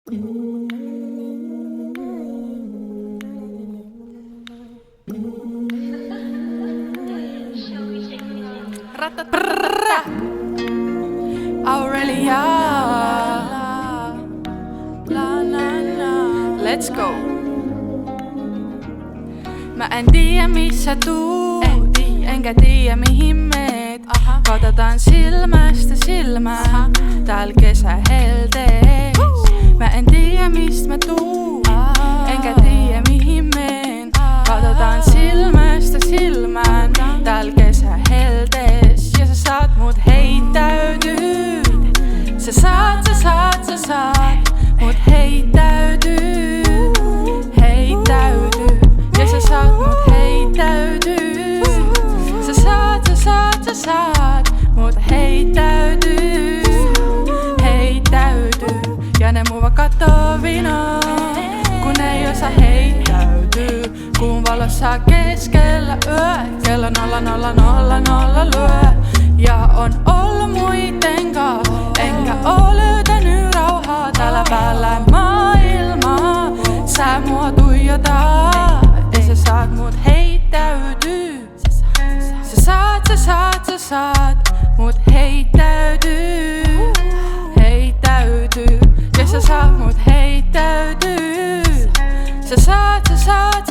Aurelia, let's go. Mä en tiedä missä tuut, enkä tiedä mihin meet. Katsotaan silmästä silmään täällä kesäheltees. Mä en tiedä mistä mä tuun, enkä tiedä mihin meen. Katsotaan silmästä silmään täällä kesäheltees. Ja sä saat mut heittäytyy. Sä saat mut heittäytyy. Heittäytyy. Ja sä saat mut heittäytyy. Sä saat mut heittäytyy. Heittäytyy. Ja ne mua kattoo vinoon, kun ei osaa heittäytyy. Kuun valossa keskellä yö, kello 00:00 lyö. Ja on ollut muiden kaa, enkä oo löytänyt rauhaa täällä päällä maailmaa. Sä mua tuijotat, ja sä saat mut heittäytyy. Sä saat mut heittäytyy. Heittäytyy. Ja sä saat mut heittäytyy. Sä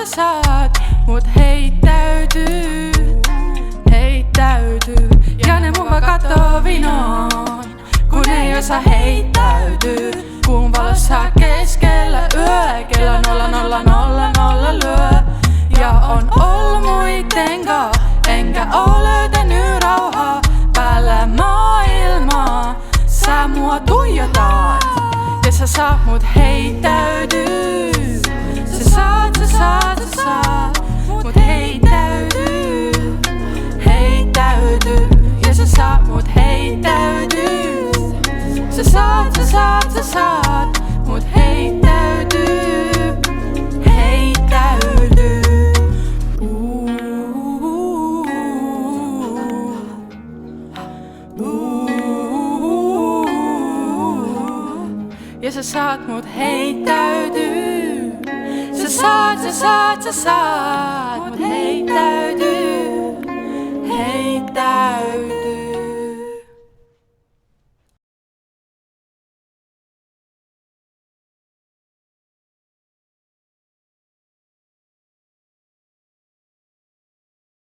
saat mut heittäytyy. Heittäytyy. Ja ne mua kattoo vinoon, kun ei osaa heittäytyy. Kuun valossa keskellä yö, kello 00:00 lyö. Ja on ollut muiden kaa, enkä oo löytänyt rauhaa päällä maailmaa. Sä mua tuijotat, ja sä saat mut heittäytyy. Sä saat mut heittäytyy. Heittäytyy. Ja sä saat mut heittäytyy. Sä saat mut heittäytyy. Heittäytyy. Ja sä saat mut heittäytyy. Sä saat mut heittäytyy.